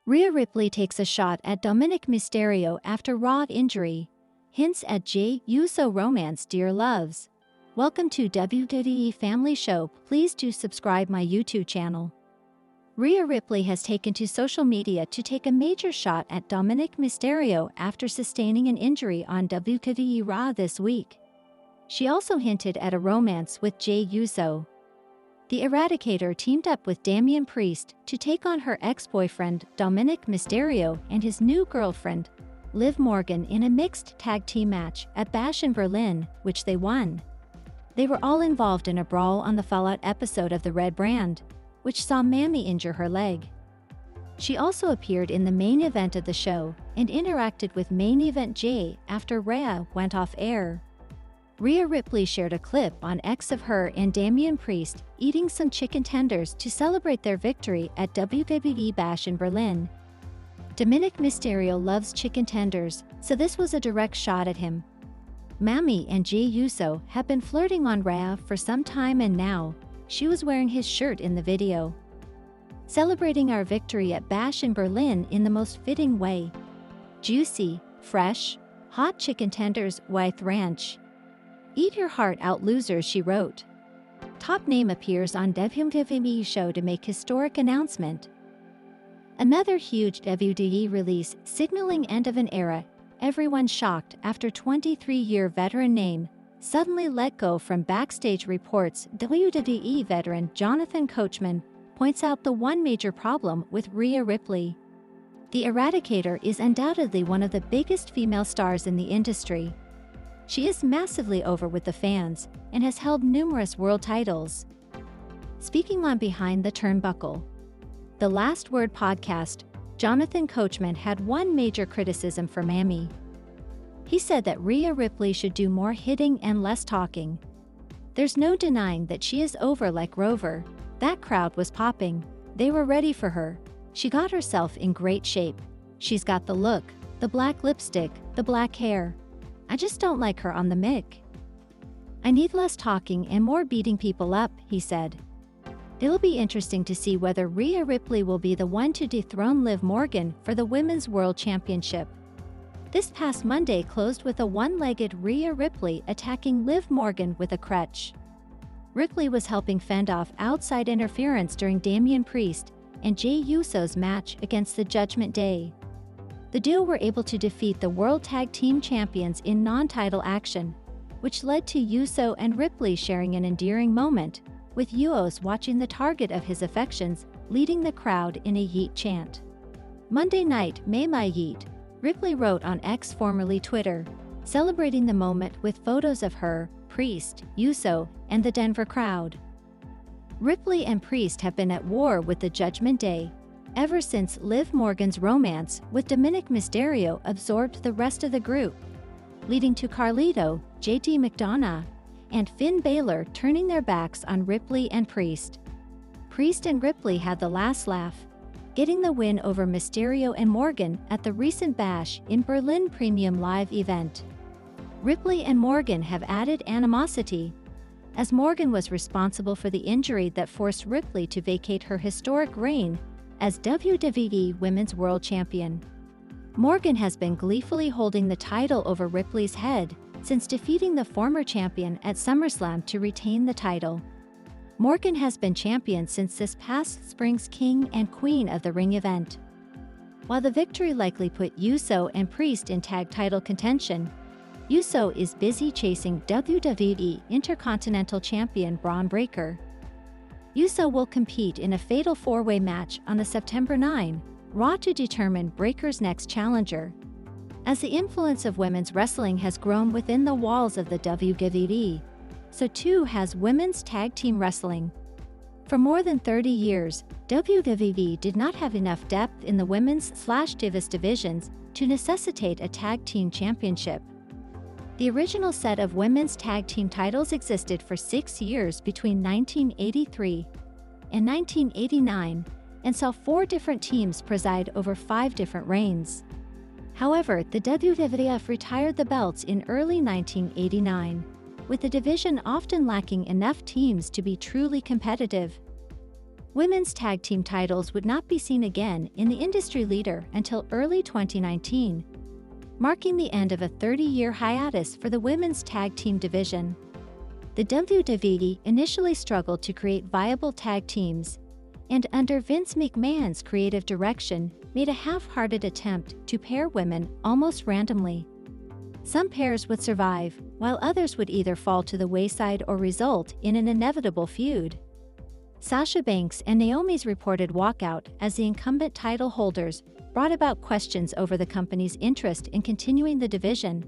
Rhea Ripley takes a shot at Dominik Mysterio after Raw injury. Hints at Jey Uso romance, dear loves. Welcome to WWE Family Show. Please do subscribe my YouTube channel. Rhea Ripley has taken to social media to take a major shot at Dominik Mysterio after sustaining an injury on WWE Raw this week. She also hinted at a romance with Jey Uso. The Eradicator teamed up with Damian Priest to take on her ex-boyfriend Dominik Mysterio and his new girlfriend, Liv Morgan, in a mixed tag team match at Bash in Berlin, which they won. They were all involved in a brawl on the Fallout episode of The Red Brand, which saw Mammy injure her leg. She also appeared in the main event of the show and interacted with main event Jey after Rhea went off air. Rhea Ripley shared a clip on X of her and Damian Priest eating some chicken tenders to celebrate their victory at WWE Bash in Berlin. Dominik Mysterio loves chicken tenders, so this was a direct shot at him. Mammy and Jey Uso have been flirting on Rhea for some time, and now she was wearing his shirt in the video. Celebrating our victory at Bash in Berlin in the most fitting way. Juicy, fresh, hot chicken tenders with ranch. Eat your heart out, losers, she wrote. Top name appears on WWE show to make historic announcement. Another huge WWE release signaling end of an era. Everyone shocked after 23-year veteran name suddenly let go from backstage reports. WWE veteran Jonathan Coachman points out the one major problem with Rhea Ripley. The Eradicator is undoubtedly one of the biggest female stars in the industry. She is massively over with the fans and has held numerous world titles. Speaking on Behind the Turnbuckle, The Last Word podcast, Jonathan Coachman had one major criticism for Mammy. He said that Rhea Ripley should do more hitting and less talking. There's no denying that she is over like Rover. That crowd was popping. They were ready for her. She got herself in great shape. She's got the look, the black lipstick, the black hair. I just don't like her on the mic. I need less talking and more beating people up, he said. It'll be interesting to see whether Rhea Ripley will be the one to dethrone Liv Morgan for the Women's World Championship. This past Monday closed with a one-legged Rhea Ripley attacking Liv Morgan with a crutch. Ripley was helping fend off outside interference during Damian Priest and Jey Uso's match against the Judgment Day. The duo were able to defeat the World Tag Team Champions in non-title action, which led to Uso and Ripley sharing an endearing moment, with Usos watching the target of his affections leading the crowd in a yeet chant. Monday night, may my yeet, Ripley wrote on X, formerly Twitter, celebrating the moment with photos of her, Priest, Uso, and the Denver crowd. Ripley and Priest have been at war with the Judgment Day ever since Liv Morgan's romance with Dominik Mysterio absorbed the rest of the group, leading to Carlito, JD McDonough, and Finn Balor turning their backs on Ripley and Priest. Priest and Ripley had the last laugh, getting the win over Mysterio and Morgan at the recent Bash in Berlin Premium Live event. Ripley and Morgan have added animosity, as Morgan was responsible for the injury that forced Ripley to vacate her historic reign as WWE Women's World Champion. Morgan has been gleefully holding the title over Ripley's head since defeating the former champion at SummerSlam to retain the title. Morgan has been champion since this past spring's King and Queen of the Ring event. While the victory likely put Uso and Priest in tag title contention, Uso is busy chasing WWE Intercontinental Champion Braun Breaker. Uso will compete in a fatal four-way match on the September 9 Raw to determine Breaker's next challenger. As the influence of women's wrestling has grown within the walls of the WWE, so too has women's tag team wrestling. For more than 30 years, WWE did not have enough depth in the women's/divas divisions to necessitate a tag team championship. The original set of women's tag team titles existed for 6 years between 1983 and 1989 and saw 4 different teams preside over 5 different reigns. However, the WWF retired the belts in early 1989, with the division often lacking enough teams to be truly competitive. Women's tag team titles would not be seen again in the industry leader until early 2019, marking the end of a 30-year hiatus for the women's tag team division. The WWE initially struggled to create viable tag teams, and under Vince McMahon's creative direction, made a half-hearted attempt to pair women almost randomly. Some pairs would survive, while others would either fall to the wayside or result in an inevitable feud. Sasha Banks and Naomi's reported walkout as the incumbent title holders brought about questions over the company's interest in continuing the division.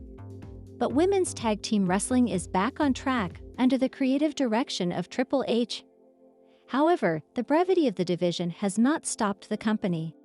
But women's tag team wrestling is back on track under the creative direction of Triple H. However, the brevity of the division has not stopped the company.